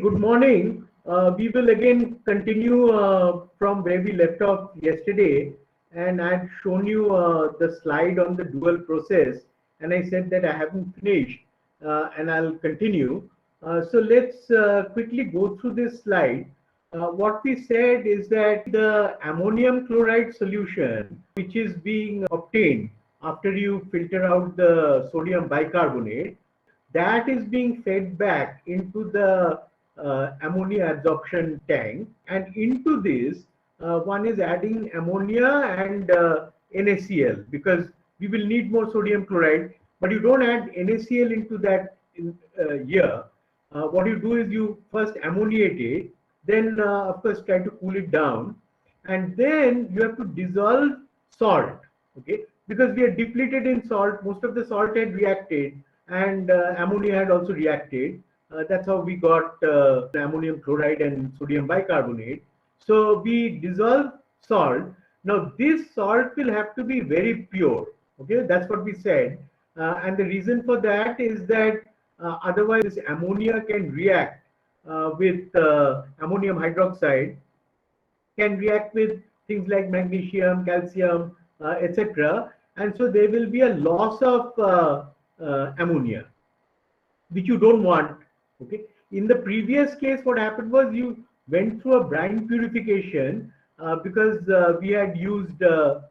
Good morning. We will again continue from where we left off yesterday, and I had shown you the slide on the dual process, and I said that I haven't finished, and I'll continue. So let's quickly go through this slide. What we said is that the ammonium chloride solution, which is being obtained after you filter out the sodium bicarbonate, that is being fed back into the ammonia absorption tank, and into this one is adding ammonia and NaCl, because we will need more sodium chloride, but you don't add NaCl into that here. What you do is you first ammoniate it, then of course try to cool it down, and then you have to dissolve salt, okay, because we are depleted in salt. Most of the salt had reacted, and ammonia had also reacted. That's how we got ammonium chloride and sodium bicarbonate. So we dissolve salt. Now this salt will have to be very pure. Okay, that's what we said. And the reason for that is that otherwise this ammonia can react with ammonium hydroxide, can react with things like magnesium, calcium, etc. And so there will be a loss of ammonia, which you don't want. Okay. In the previous case, what happened was you went through a brine purification because we had used a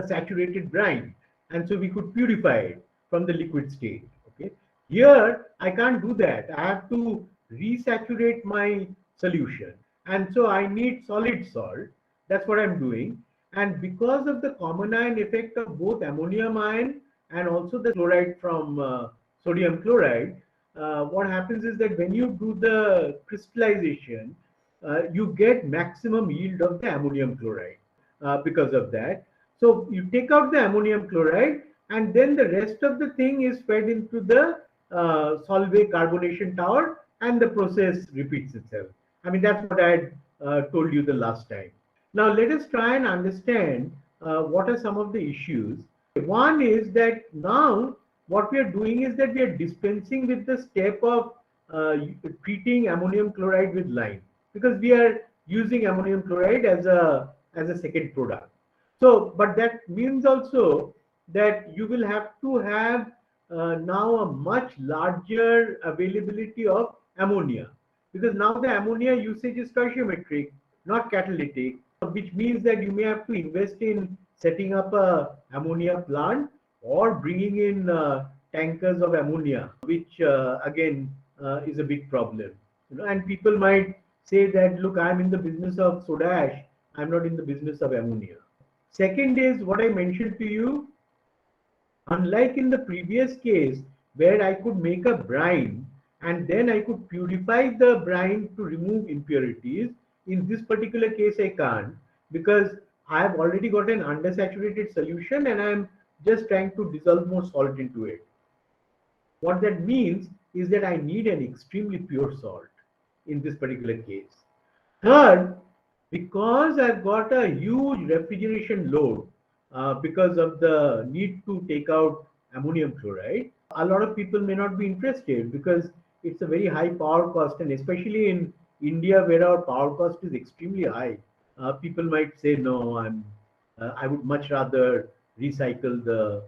saturated brine, and so we could purify it from the liquid state. Okay. Here, I can't do that. I have to resaturate my solution, and so I need solid salt. That's what I'm doing. And because of the common ion effect of both ammonium ion and also the chloride from sodium chloride, what happens is that when you do the crystallization, you get maximum yield of the ammonium chloride because of that. So you take out the ammonium chloride, and then the rest of the thing is fed into the Solvay carbonation tower, and the process repeats itself. I mean, that's what I had told you the last time. Now, let us try and understand what are some of the issues. One is that now what we are doing is that we are dispensing with the step of treating ammonium chloride with lime, because we are using ammonium chloride as a second product. So, but that means also that you will have to have now a much larger availability of ammonia, because now the ammonia usage is stoichiometric, not catalytic, which means that you may have to invest in setting up a ammonia plant or bringing in tankers of ammonia, which again is a big problem. And people might say that, look, I'm in the business of soda ash, I'm not in the business of ammonia. Second is what I mentioned to you. Unlike in the previous case where I could make a brine and then I could purify the brine to remove impurities, in this particular case I can't, because I have already got an undersaturated solution and I'm just trying to dissolve more salt into it. What that means is that I need an extremely pure salt in this particular case. Third, because I've got a huge refrigeration load because of the need to take out ammonium chloride, a lot of people may not be interested because it's a very high power cost, and especially in India where our power cost is extremely high, people might say, no, I would much rather recycle the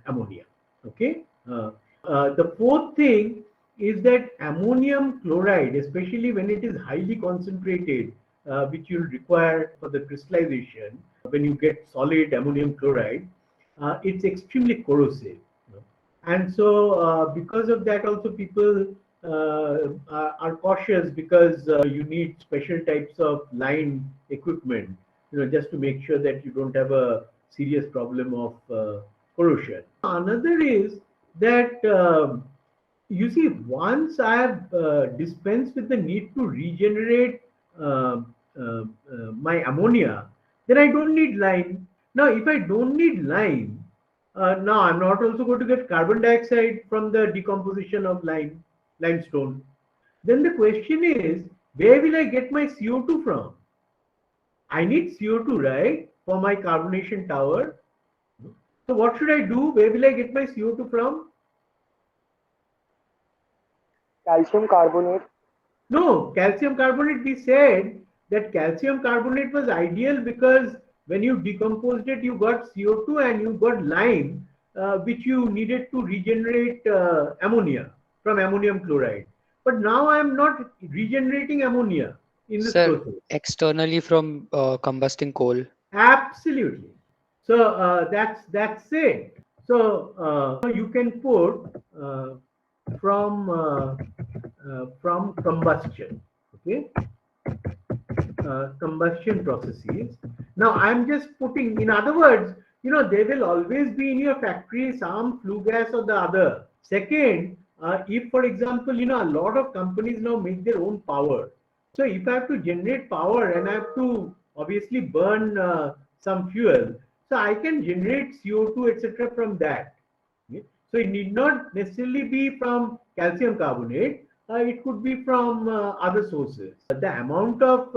ammonia. Okay. The fourth thing is that ammonium chloride, especially when it is highly concentrated, which you'll require for the crystallization, when you get solid ammonium chloride, it's extremely corrosive. And so because of that also people are cautious, because you need special types of line equipment, just to make sure that you don't have a serious problem of corrosion. Another is that you see, once I have dispensed with the need to regenerate my ammonia, then I don't need lime. Now, if I don't need lime, now I'm not also going to get carbon dioxide from the decomposition of limestone. Then the question is, where will I get my CO2 from? I need CO2, right, for my carbonation tower. So what should I do? Where will I get my CO2 from? calcium carbonate. No, calcium carbonate, we said that calcium carbonate was ideal because when you decomposed it, you got CO2 and you got lime, which you needed to regenerate ammonia from ammonium chloride. But now I am not regenerating ammonia in this Sir, process. externally from combusting coal. Absolutely. So that's it. So you can put from combustion. Okay, combustion processes. Now I'm just putting, in other words, there will always be in your factory some flue gas or the other. Second, if for example, a lot of companies now make their own power. So if I have to generate power and I have to obviously burn some fuel, so I can generate CO2, etc. from that. Okay? So it need not necessarily be from calcium carbonate. It could be from other sources. The amount of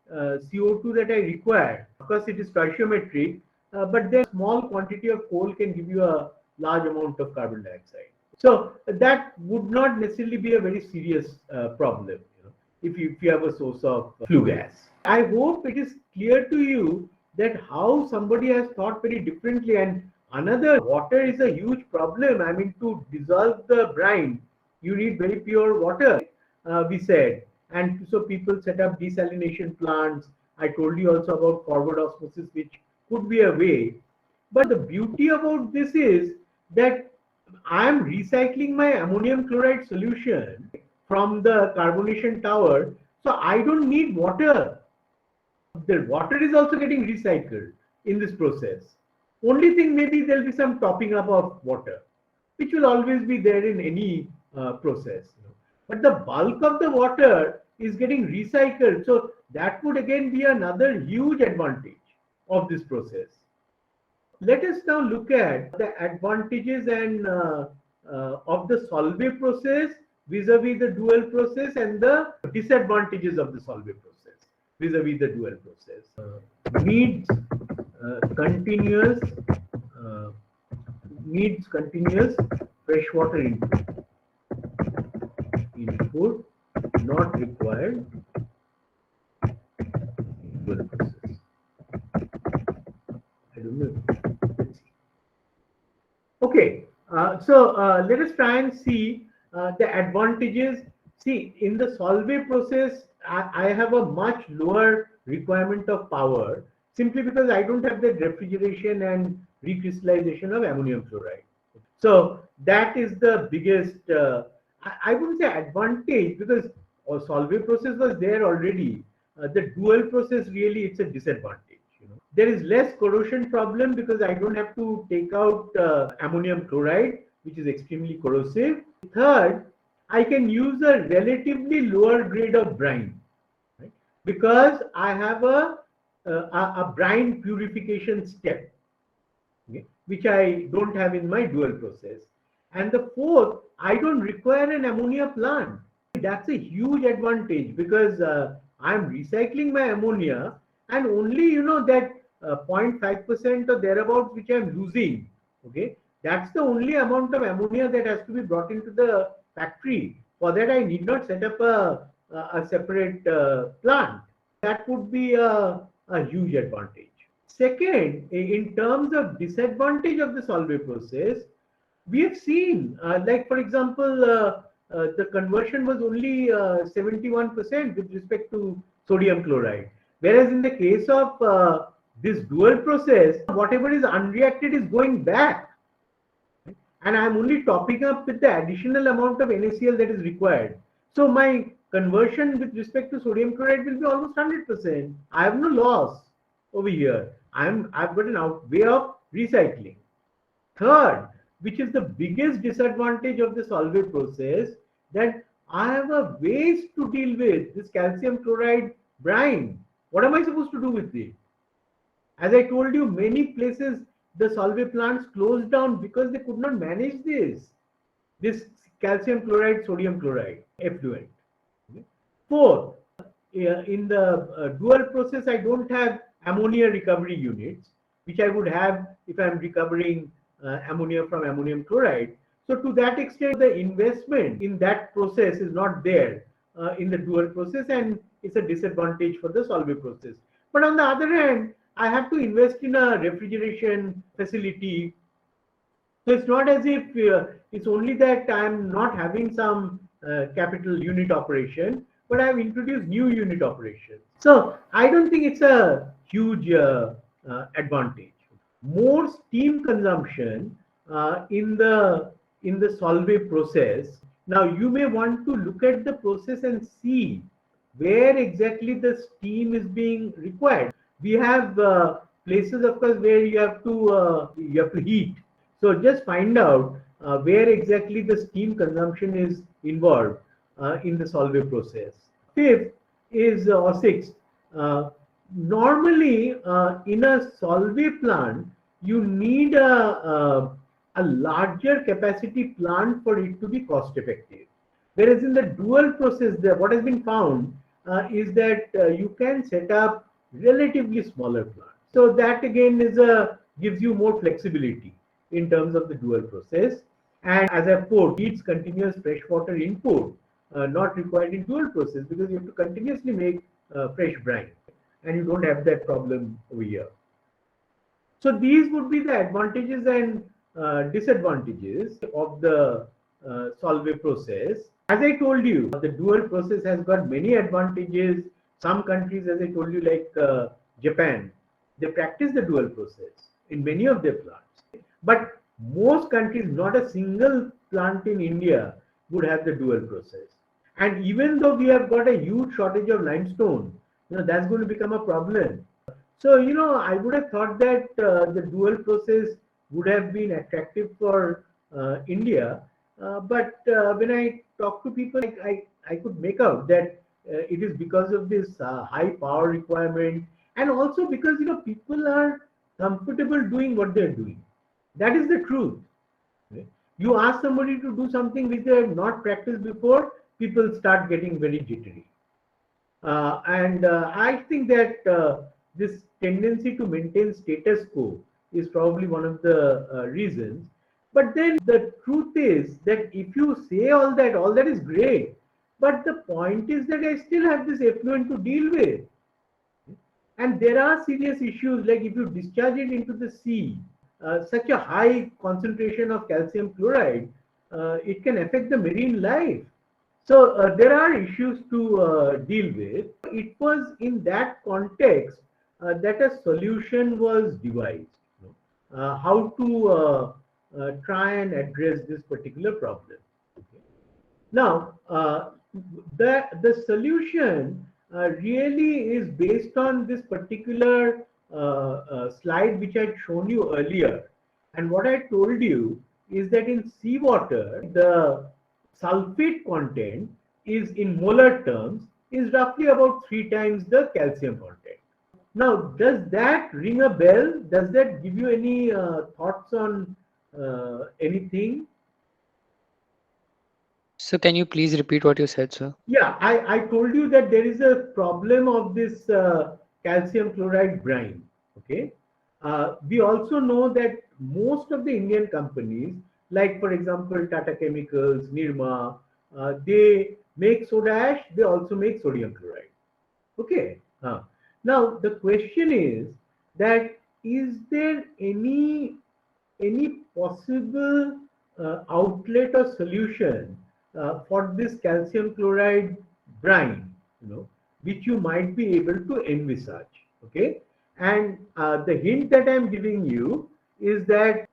CO2 that I require, of course, it is stoichiometric, but then small quantity of coal can give you a large amount of carbon dioxide. So that would not necessarily be a very serious problem, if you have a source of flue gas. I hope it is clear to you that how somebody has thought very differently. And another, water is a huge problem. I mean, to dissolve the brine, you need very pure water, we said. And so people set up desalination plants. I told you also about forward osmosis, which could be a way. But the beauty about this is that I am recycling my ammonium chloride solution from the carbonation tower. So I don't need water. The water is also getting recycled in this process. Only thing, maybe there'll be some topping up of water, which will always be there in any process. But the bulk of the water is getting recycled. So that would again be another huge advantage of this process. Let us now look at the advantages and of the Solvay process vis-a-vis the dual process, and the disadvantages of the Solvay process vis-a-vis the dual process. Needs continuous uh, needs continuous freshwater input not required dual process. I don't know. Let's see. Okay, so let us try and see the advantages. See, in the Solvay process, I have a much lower requirement of power simply because I don't have the refrigeration and recrystallization of ammonium chloride. So that is the biggest, I wouldn't say advantage, because Solvay process was there already. The dual process, really, it's a disadvantage. There is less corrosion problem because I don't have to take out ammonium chloride, which is extremely corrosive. Third, I can use a relatively lower grade of brine, right? Because I have a brine purification step, okay, which I don't have in my dual process. And the fourth, I don't require an ammonia plant. That's a huge advantage because I'm recycling my ammonia, and only that 0.5% or thereabouts which I'm losing. Okay, that's the only amount of ammonia that has to be brought into the factory. For that, I need not set up a separate plant. That would be a huge advantage. Second, in terms of disadvantage of the Solvay process, we have seen, like for example, the conversion was only 71% with respect to sodium chloride. Whereas in the case of this dual process, whatever is unreacted is going back. And I'm only topping up with the additional amount of NaCl that is required. So my conversion with respect to sodium chloride will be almost 100%. I have no loss over here. I've got an way of recycling. Third, which is the biggest disadvantage of the Solvay process, that I have a waste to deal with, this calcium chloride brine. What am I supposed to do with it? As I told you, many places the Solvay plants closed down because they could not manage this calcium chloride, sodium chloride effluent. Fourth, in the dual process, I don't have ammonia recovery units, which I would have if I'm recovering ammonia from ammonium chloride. So to that extent, the investment in that process is not there. in the dual process, and it's a disadvantage for the Solvay process. But on the other hand, I have to invest in a refrigeration facility. So it's not as if it's only that I'm not having some capital unit operation, but I've introduced new unit operations. So I don't think it's a huge advantage. More steam consumption in the Solvay process. Now you may want to look at the process and see where exactly the steam is being required. We have places, of course, where you have to heat. So just find out where exactly the steam consumption is involved in the Solvay process. Fifth is or sixth. Normally, in a Solvay plant, you need a larger capacity plant for it to be cost effective. Whereas in the dual process, what has been found is that you can set up relatively smaller plants. So that again gives you more flexibility in terms of the dual process. And as I put, needs continuous freshwater input, not required in dual process, because you have to continuously make fresh brine, and you don't have that problem over here. So these would be the advantages and disadvantages of the Solvay process. As I told you, the dual process has got many advantages. Some countries, as I told you, like Japan, they practice the dual process in many of their plants. But most countries, not a single plant in India would have the dual process. And even though we have got a huge shortage of limestone, that's going to become a problem. So, I would have thought that the dual process would have been attractive for India. But when I talk to people, I could make out that it is because of this high power requirement, and also because, people are comfortable doing what they're doing. That is the truth. You ask somebody to do something which they have not practiced before, people start getting very jittery. And I think that this tendency to maintain status quo is probably one of the reasons. But then the truth is that if you say all that is great. But the point is that I still have this effluent to deal with. And there are serious issues, like if you discharge it into the sea, such a high concentration of calcium chloride, it can affect the marine life. So there are issues to deal with. It was in that context that a solution was devised, how to try and address this particular problem. Okay. Now, the solution really is based on this particular slide which I had shown you earlier. And what I told you is that in seawater, the sulfate content is, in molar terms, is roughly about 3 times the calcium content. Now, does that ring a bell? Does that give you any thoughts on anything? So can you please repeat what you said, sir? Yeah, I told you that there is a problem of this calcium chloride brine. Okay. We also know that most of the Indian companies, like for example Tata Chemicals, Nirma, they make soda ash. They also make sodium chloride. Okay. Now the question is that is there any possible outlet or solution for this calcium chloride brine, which you might be able to envisage. Okay. And the hint that I'm giving you is that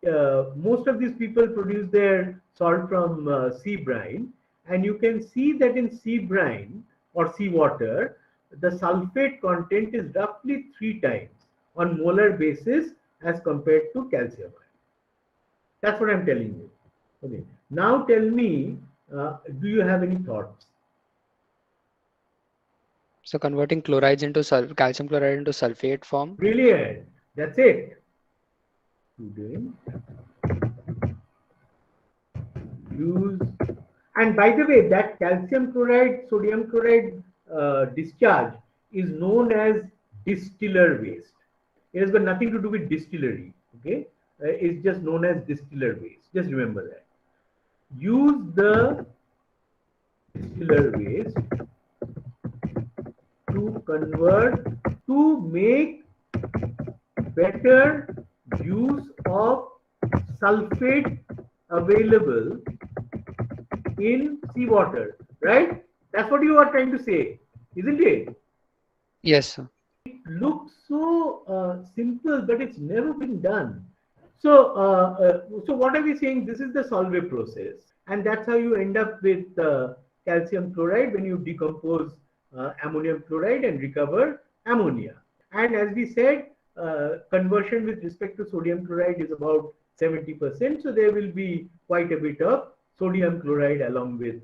most of these people produce their salt from sea brine, and you can see that in sea brine or seawater, the sulfate content is roughly 3 times on molar basis as compared to calcium ion. That's what I'm telling you. Okay. Now tell me, do you have any thoughts? So converting chlorides into calcium chloride into sulfate form. Brilliant. That's it. Use, and by the way, that calcium chloride, sodium chloride discharge is known as distiller waste. It has got nothing to do with distillery. Okay, it's just known as distiller waste. Just remember that. Use the distiller waste to convert to make better use of sulfate available in seawater, right? That's what you are trying to say, isn't it? Yes, sir. Looks so simple, but it's never been done. So what are we saying? This is the Solvay process, and that's how you end up with calcium chloride when you decompose ammonium chloride and recover ammonia. And as we said, conversion with respect to sodium chloride is about 70%. So there will be quite a bit of sodium chloride along with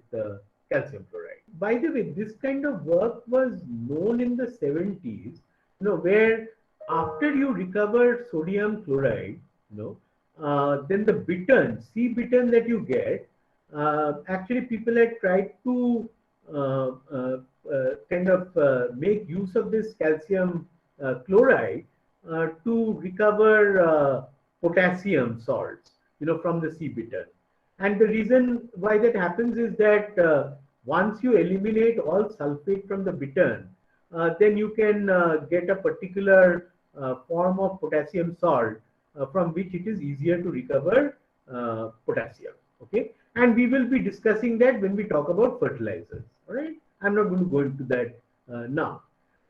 calcium chloride. By the way, this kind of work was known in the 70s, where after you recover sodium chloride, then the bittern, sea bittern that you get, actually people had tried to make use of this calcium chloride to recover potassium salts, from the sea bittern. And the reason why that happens is that once you eliminate all sulfate from the bittern, then you can get a particular form of potassium salt from which it is easier to recover potassium. Okay, and we will be discussing that when we talk about fertilizers. All right, I'm not going to go into that now.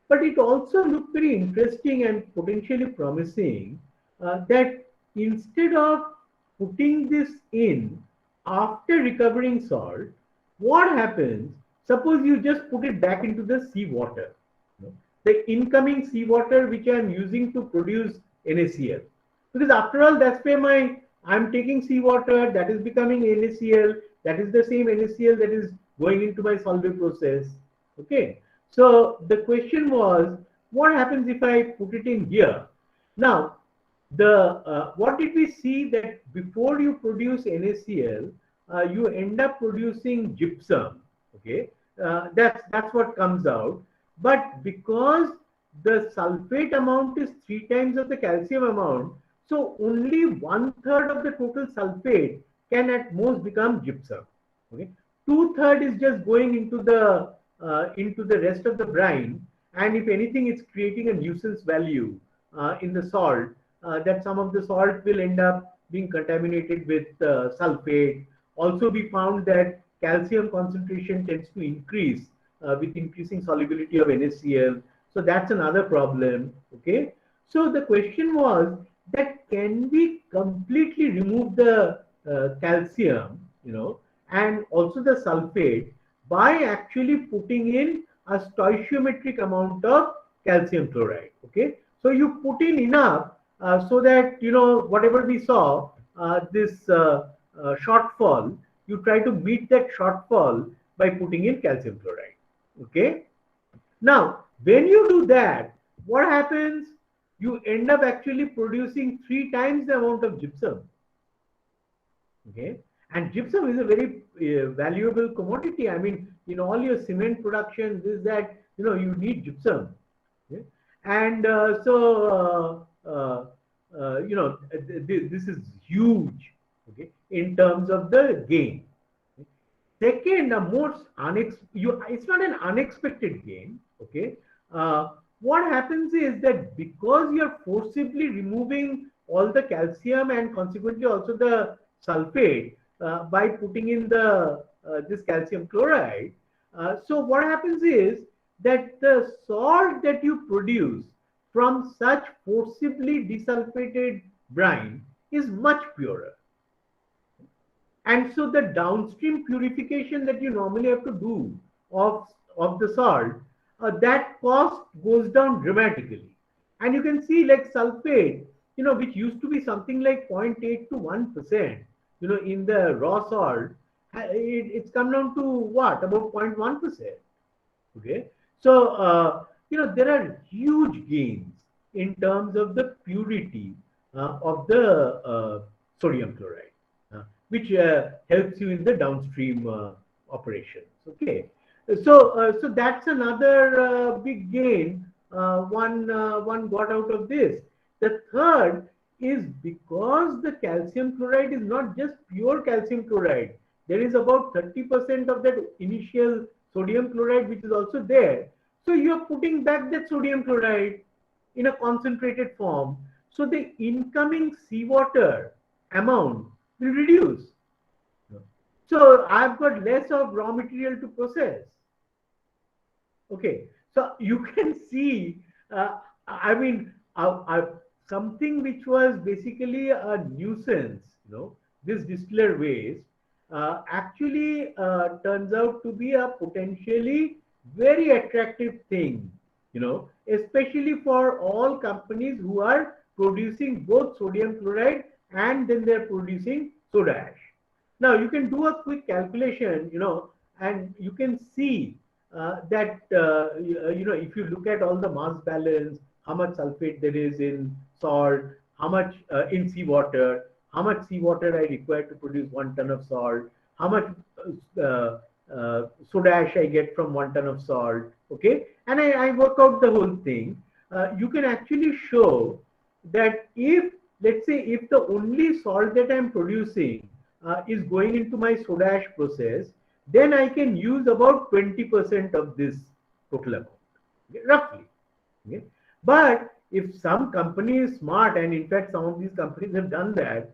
But it also looked very interesting and potentially promising that instead of putting this in after recovering salt, what happens? Suppose you just put it back into the seawater. The incoming seawater which I am using to produce NaCl. Because after all, that's where I'm taking seawater that is becoming NaCl. That is the same NaCl that is going into my Solvay process. Okay. So the question was, what happens if I put it in here? Now, what did we see that before you produce NaCl, you end up producing gypsum. Okay, that's what comes out. But because the sulfate amount is 3 times of the calcium amount, so only 1/3 of the total sulfate can at most become gypsum. Okay, 2/3 is just going into the rest of the brine, and if anything, it's creating a nuisance value in the salt. That some of the salt will end up being contaminated with sulfate. Also, we found that calcium concentration tends to increase with increasing solubility of NaCl. So that's another problem. Okay. So the question was that can we completely remove the calcium, and also the sulfate by actually putting in a stoichiometric amount of calcium chloride. Okay. So you put in enough so that, whatever we saw, this shortfall, you try to meet that shortfall by putting in calcium chloride. Okay. Now, when you do that, what happens? You end up actually producing 3 times the amount of gypsum. Okay. And gypsum is a very valuable commodity. I mean, in all your cement production, you need gypsum. Okay? And this is huge, okay, in terms of the gain. Second, it's not an unexpected gain. Okay, what happens is that because you're forcibly removing all the calcium and consequently also the sulfate by putting in this calcium chloride, so what happens is that the salt that you produce from such forcibly desulfated brine is much purer. And so the downstream purification that you normally have to do of the salt, that cost goes down dramatically. And you can see like sulfate, which used to be something like 0.8 to 1%, in the raw salt, it's come down to what? About 0.1%. Okay. So, there are huge gains in terms of the purity of the sodium chloride, which helps you in the downstream operations. Okay, so that's another big gain one got out of this. The third is because the calcium chloride is not just pure calcium chloride. There is about 30% of that initial sodium chloride which is also there. So you're putting back that sodium chloride in a concentrated form. So the incoming seawater amount will reduce. So I've got less of raw material to process. Okay, so you can see, I mean, something which was basically a nuisance, this distiller waste, actually turns out to be a potentially very attractive thing, especially for all companies who are producing both sodium chloride and then they're producing soda ash. Now you can do a quick calculation, and you can see that if you look at all the mass balance, how much sulfate there is in salt, how much in seawater, how much seawater I require to produce 1 ton of salt, how much soda ash I get from 1 ton of salt. Okay, and I work out the whole thing. You can actually show that if, let's say, if the only salt that I'm producing is going into my soda ash process, then I can use about 20% of this total amount, okay, roughly. Okay? But if some company is smart, and in fact some of these companies have done that,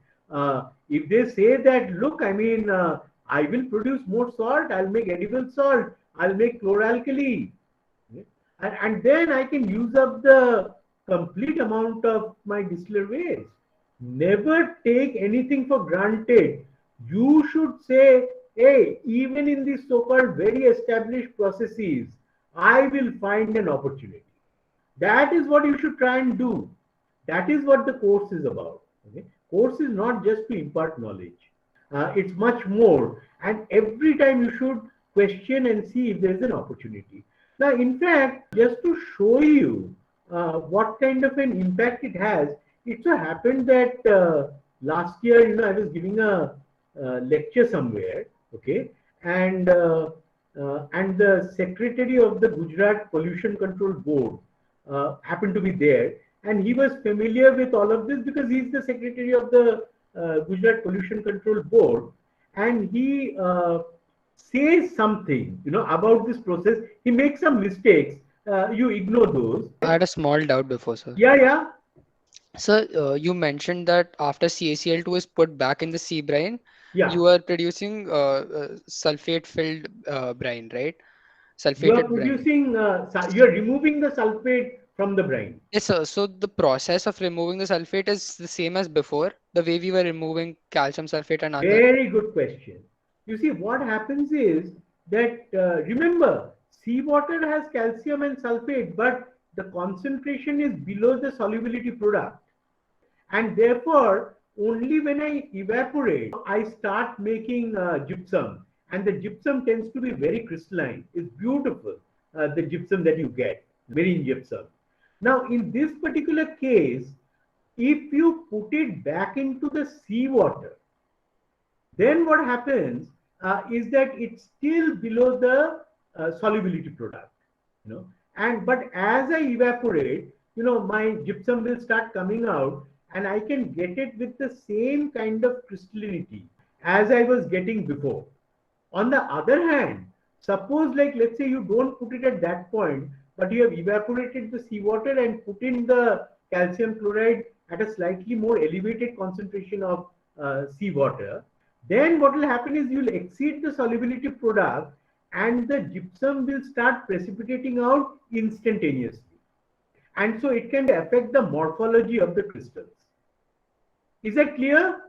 if they say that, look, I mean, I will produce more salt, I'll make edible salt, I'll make chlor-alkali, okay? And then I can use up the complete amount of my distiller waste. Never take anything for granted. You should say, hey, even in these so-called very established processes, I will find an opportunity. That is what you should try and do. That is what the course is about. Okay? Course is not just to impart knowledge. It's much more. And every time you should question and see if there's an opportunity. Now, in fact, just to show you what kind of an impact it has, it so happened that last year, I was giving a lecture somewhere, okay, and the secretary of the Gujarat Pollution Control Board happened to be there, and he was familiar with all of this because he's the secretary of the Gujarat Pollution Control Board, and he says something, about this process. He makes some mistakes. You ignore those. I had a small doubt before, sir. Yeah, yeah. So you mentioned that after CaCl2 is put back in the sea brine, Yeah. you are producing sulfate-filled brine, right? You are Sulfated brine. producing, you are removing the sulfate from the brine. Yes, sir. So the process of removing the sulfate is the same as before, the way we were removing calcium sulfate and other. Very good question. You see, what happens is that, remember, seawater has calcium and sulfate, but the concentration is below the solubility product. And therefore, only when I evaporate, I start making gypsum. And the gypsum tends to be very crystalline. It's beautiful, the gypsum that you get, marine gypsum. Now, in this particular case, if you put it back into the seawater, then what happens is that it's still below the solubility product, but as I evaporate, my gypsum will start coming out, and I can get it with the same kind of crystallinity as I was getting before. On the other hand, suppose, like, let's say you don't put it at that point, but you have evaporated the seawater and put in the calcium chloride at a slightly more elevated concentration of seawater, then what will happen is you'll exceed the solubility product and the gypsum will start precipitating out instantaneously. And so it can affect the morphology of the crystals. Is that clear?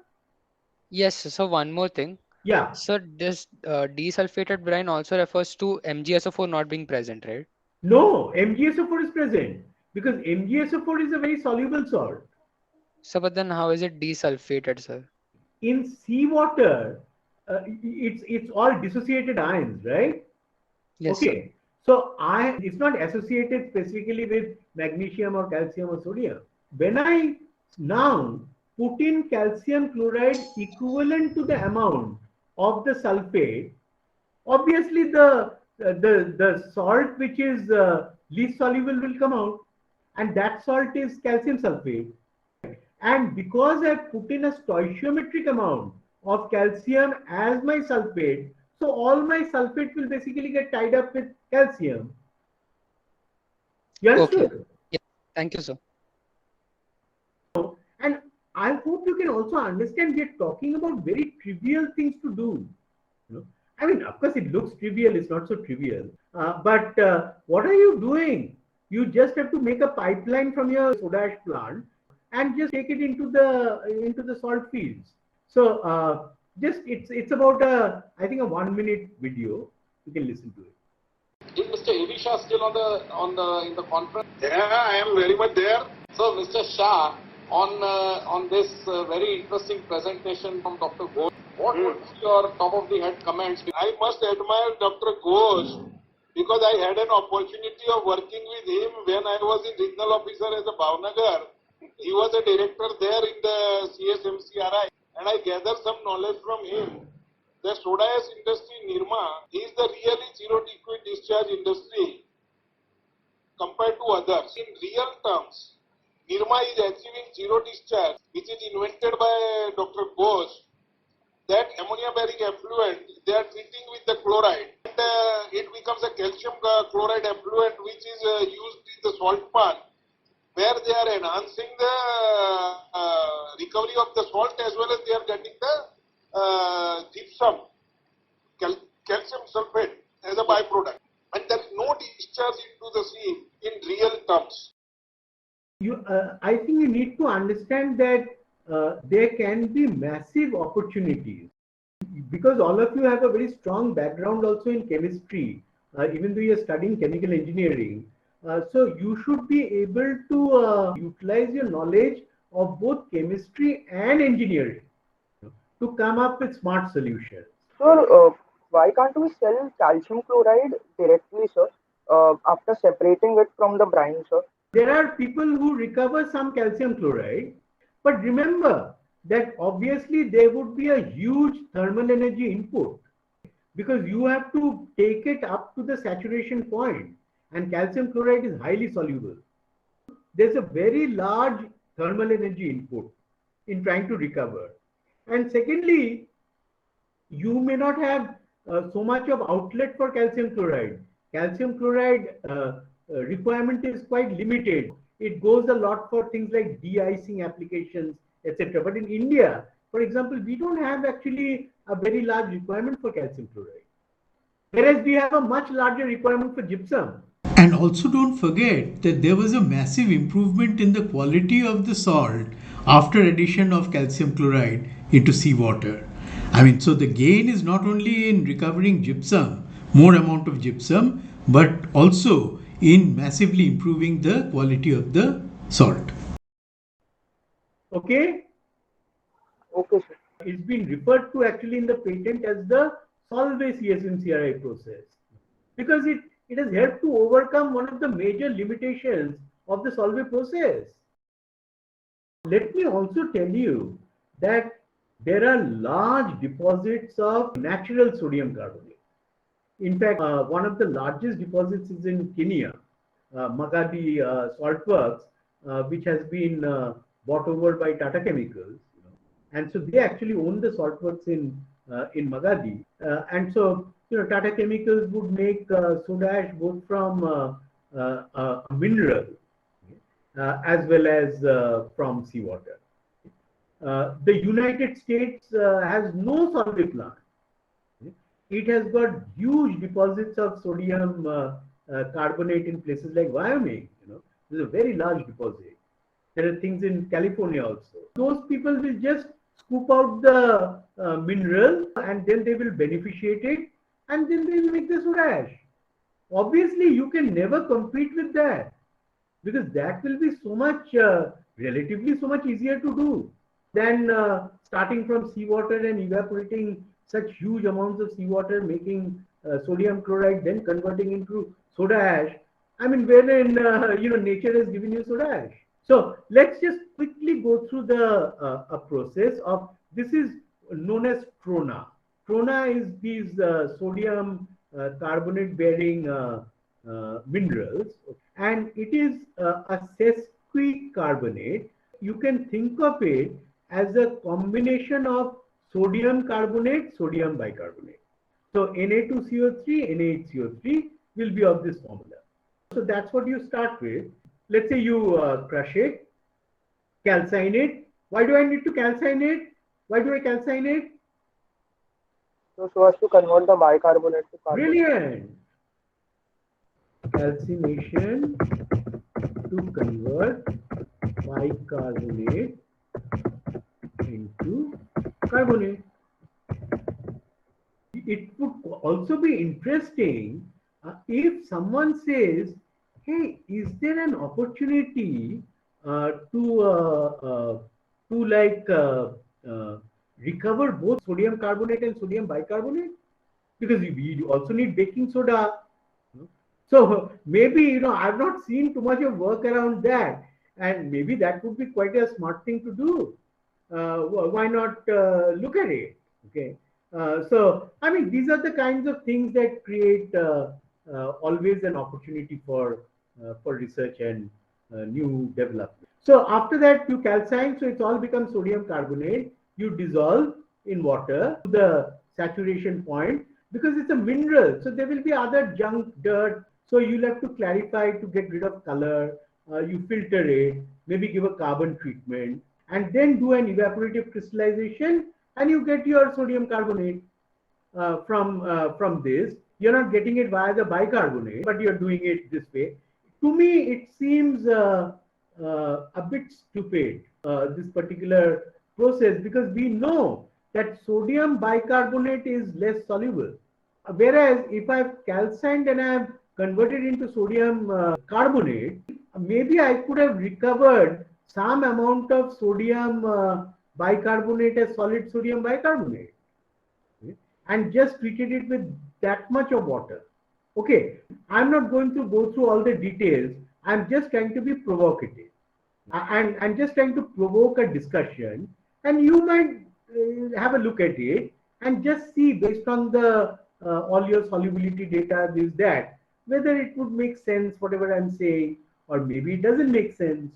Yes, so one more thing. Yeah. So this desulfated brine also refers to MgSO4 not being present, right? No, MgSO4 is present because MgSO4 is a very soluble salt. So, but then how is it desulfated, sir? In seawater, it's all dissociated ions, right? Yes, Okay. sir. So it's not associated specifically with magnesium or calcium or sodium. When I now put in calcium chloride equivalent to the amount of the sulfate, obviously the salt which is least soluble will come out, and that salt is calcium sulfate. And because I put in a stoichiometric amount of calcium as my sulfate, so all my sulfate will basically get tied up with calcium. Yes, Okay. sir. Yeah. Thank you, sir. And I hope you can also understand we are talking about very trivial things to do. You know? I mean, of course, it looks trivial, it's not so trivial. But what are you doing? You just have to make a pipeline from your soda ash plant and just take it into the salt fields. So just it's about I think a 1 minute video. You can listen to it. Is Mr. A.V. Shah still in the conference? Yeah, I am very much there. So, Mr. Shah, on this very interesting presentation from Dr. Ghosh, what would be your top of the head comments? I must admire Dr. Ghosh because I had an opportunity of working with him when I was in regional officer as a Bhavnagar. He was a director there in the CSMCRI, and I gathered some knowledge from him. The soda ash industry, Nirma, is the really zero liquid discharge industry compared to others. In real terms, Nirma is achieving zero discharge, which is invented by Dr. Ghosh. That ammonia bearing effluent, they are treating with the chloride, and it becomes a calcium chloride effluent, which is used in the salt plant, where they are enhancing the recovery of the salt as well as they are getting the gypsum, calcium sulfate as a byproduct. And there is no discharge into the sea in real terms. I think you need to understand that there can be massive opportunities because all of you have a very strong background also in chemistry, even though you're studying chemical engineering. So you should be able to utilize your knowledge of both chemistry and engineering to come up with smart solutions. Sir, why can't we sell calcium chloride directly, sir, after separating it from the brine, sir? There are people who recover some calcium chloride, but remember that obviously there would be a huge thermal energy input because you have to take it up to the saturation point, and calcium chloride is highly soluble. There's a very large thermal energy input in trying to recover. And secondly, you may not have so much of outlet for calcium chloride. Calcium chloride requirement is quite limited. It goes a lot for things like de-icing applications, etc. But in India, for example, we don't have actually a very large requirement for calcium chloride. Whereas we have a much larger requirement for gypsum. And also don't forget that there was a massive improvement in the quality of the salt after addition of calcium chloride into seawater. I mean, so the gain is not only in recovering gypsum, more amount of gypsum, but also in massively improving the quality of the salt. Okay? Okay, sir. It's been referred to actually in the patent as the Solvay CSMCRI process because it has helped to overcome one of the major limitations of the Solvay process. Let me also tell you that there are large deposits of natural sodium carbonate. In fact, one of the largest deposits is in Kenya, Magadi Salt Works, which has been bought over by Tata Chemicals. And so they actually own the salt works in Magadi. And so, Tata Chemicals would make soda ash both from a mineral as well as from seawater. The United States has no Solvay plant. It has got huge deposits of sodium carbonate in places like Wyoming. There's a very large deposit. There are things in California also. Those people will just scoop out the mineral and then they will beneficiate it and then they will make the soda ash. Obviously, you can never compete with that because that will be so much, relatively so much easier to do than starting from seawater and evaporating such huge amounts of seawater, making sodium chloride, then converting into soda ash. I mean, wherein nature has given you soda ash. So let's just quickly go through the process of this is known as trona. Trona is these sodium carbonate bearing minerals, and it is a sesquicarbonate. You can think of it as a combination of sodium carbonate, sodium bicarbonate. So Na2CO3, NaHCO3 will be of this formula. So that's what you start with. Let's say you crush it, calcine it. Why do I need to calcine it? Why do I calcine it? So as to convert the bicarbonate to carbonate. Brilliant. Calcination to convert bicarbonate into carbonate. It would also be interesting if someone says, hey, is there an opportunity to recover both sodium carbonate and sodium bicarbonate? Because we also need baking soda. So maybe, I've not seen too much of work around that, and maybe that would be quite a smart thing to do. Why not look at it? Okay. So, I mean, these are the kinds of things that create always an opportunity for research and new development. So after that, you calcine, so it's all becomes sodium carbonate. You dissolve in water to the saturation point because it's a mineral. So there will be other junk, dirt. So you'll have to clarify to get rid of color. You filter it, maybe give a carbon treatment, and then do an evaporative crystallization, and you get your sodium carbonate from this. You're not getting it via the bicarbonate, but you're doing it this way. To me, it seems a bit stupid, this particular process, because we know that sodium bicarbonate is less soluble. Whereas if I've calcined and I've converted into sodium carbonate, maybe I could have recovered some amount of sodium bicarbonate as solid sodium bicarbonate, and just treated it with that much of water. Okay, I'm not going to go through all the details. I'm just trying to be provocative. And I'm just trying to provoke a discussion, and you might have a look at it and just see, based on the all your solubility data, this, that, whether it would make sense, whatever I'm saying, or maybe it doesn't make sense.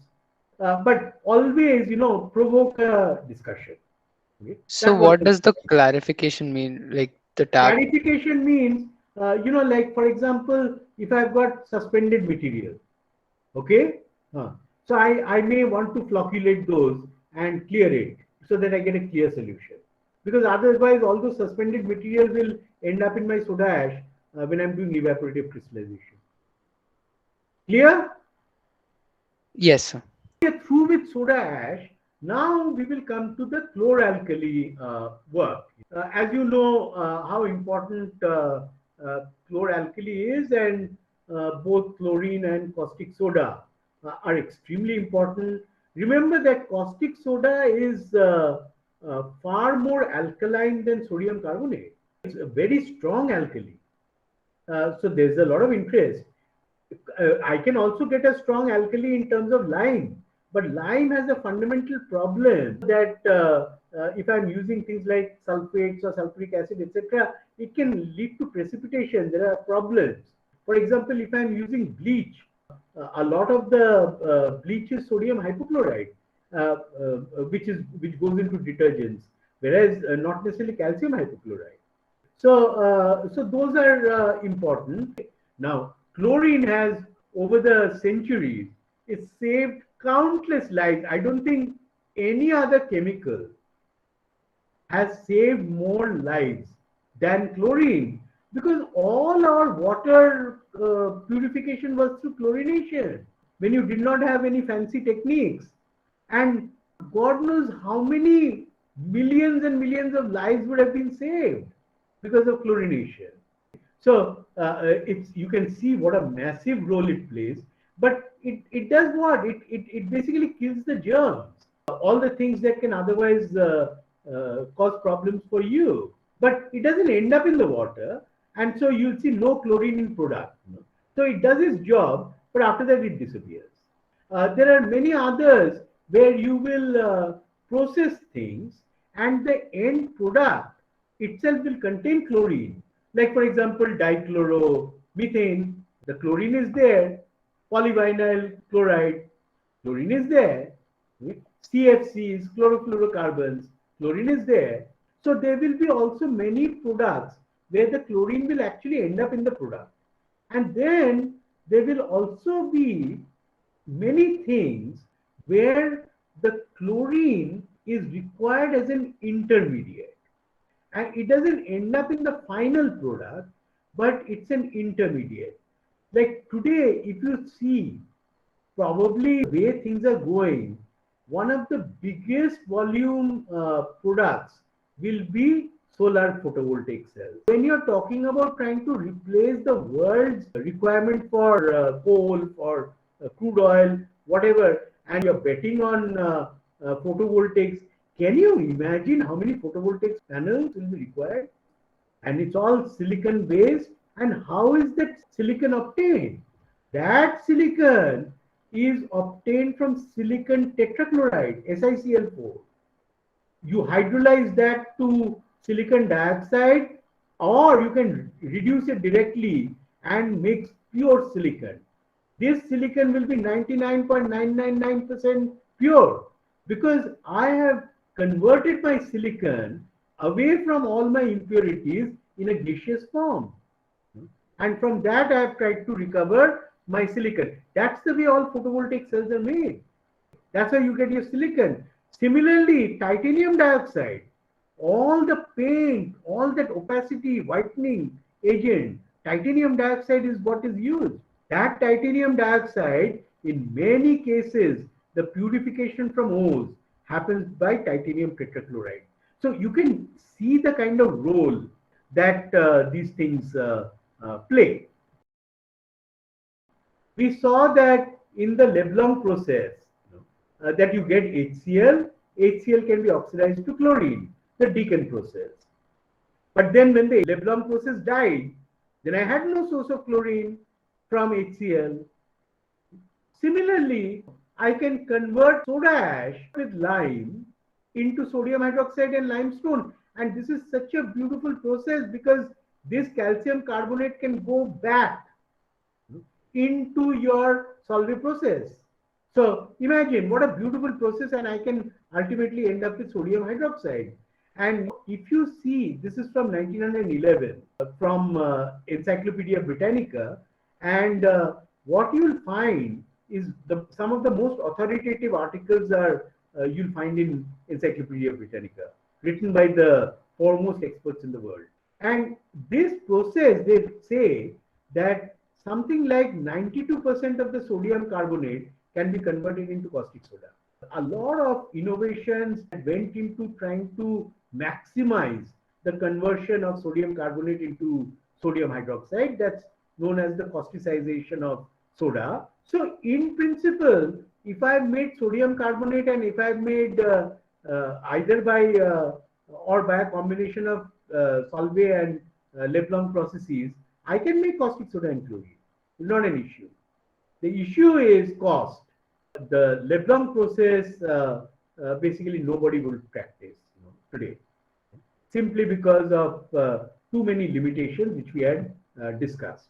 But always, provoke a discussion. Okay? So what does the clarification mean? Like the tab? Clarification means, like for example, if I've got suspended material, okay, so I may want to flocculate those and clear it so that I get a clear solution. Because otherwise, all those suspended material will end up in my soda ash when I'm doing evaporative crystallization. Clear? Yes, sir. We are through with soda ash. Now we will come to the chlor-alkali work. As you know, how important chlor-alkali is, and both chlorine and caustic soda are extremely important. Remember that caustic soda is far more alkaline than sodium carbonate. It's a very strong alkali. So there's a lot of interest. I can also get a strong alkali in terms of lime, but lime has a fundamental problem that if I'm using things like sulfates or sulfuric acid, etc., it can lead to precipitation. There are problems. For example, if I'm using bleach, a lot of the bleach is sodium hypochlorite, which goes into detergents, whereas not necessarily calcium hypochlorite. So those are important. Now, chlorine has, over the centuries, it's saved countless lives. I don't think any other chemical has saved more lives than chlorine, because all our water purification was through chlorination when you did not have any fancy techniques. And God knows how many millions and millions of lives would have been saved because of chlorination. So you can see what a massive role it plays. But it does what? It basically kills the germs, all the things that can otherwise cause problems for you. But it doesn't end up in the water, and so you'll see no chlorine in product. So it does its job, but after that it disappears. There are many others where you will process things, and the end product itself will contain chlorine. Like for example, dichloromethane, the chlorine is there. Polyvinyl chloride, chlorine is there. CFCs, chlorofluorocarbons, chlorine is there. So there will be also many products where the chlorine will actually end up in the product. And then there will also be many things where the chlorine is required as an intermediate, and it doesn't end up in the final product, but it's an intermediate. Like today, if you see probably the way things are going, one of the biggest volume products will be solar photovoltaic cells. When you're talking about trying to replace the world's requirement for coal, for crude oil, whatever, and you're betting on photovoltaics, can you imagine how many photovoltaic panels will be required? And it's all silicon based. And how is that silicon obtained? That silicon is obtained from silicon tetrachloride, SiCl4. You hydrolyze that to silicon dioxide, or you can reduce it directly and make pure silicon. This silicon will be 99.999% pure, because I have converted my silicon away from all my impurities in a gaseous form. And from that I have tried to recover my silicon. That's the way all photovoltaic cells are made. That's how you get your silicon. Similarly, titanium dioxide, all the paint, all that opacity, whitening agent, titanium dioxide is what is used. That titanium dioxide, in many cases, the purification from O's happens by titanium tetrachloride. So you can see the kind of role that these things play. We saw that in the Leblanc process that you get HCl. HCl can be oxidized to chlorine, the Deacon process. But then when the Leblanc process died, then I had no source of chlorine from HCl. Similarly, I can convert soda ash with lime into sodium hydroxide and limestone. And this is such a beautiful process, because this calcium carbonate can go back into your Solvay process. So imagine what a beautiful process, and I can ultimately end up with sodium hydroxide. And if you see, this is from 1911 from Encyclopedia Britannica, and what you'll find is some of the most authoritative articles are you'll find in Encyclopedia Britannica, written by the foremost experts in the world. And this process, they say that something like 92% of the sodium carbonate can be converted into caustic soda. A lot of innovations went into trying to maximize the conversion of sodium carbonate into sodium hydroxide. That's known as the causticization of soda. So in principle, if I've made sodium carbonate, and if I've made either by or by a combination of Solvay and Leblanc processes, I can make caustic soda and chlorine. It's not an issue. The issue is cost. The Leblanc process, basically nobody will practice today, simply because of too many limitations which we had discussed.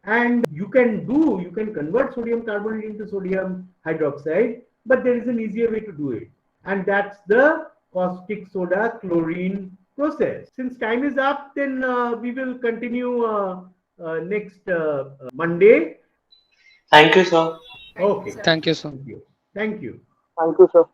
And you can convert sodium carbonate into sodium hydroxide, but there is an easier way to do it, and that's the caustic soda chlorine process. Since time is up, then we will continue next Monday. Thank you, sir. Okay. Thank you, sir. Thank you. Thank you. Thank you, sir.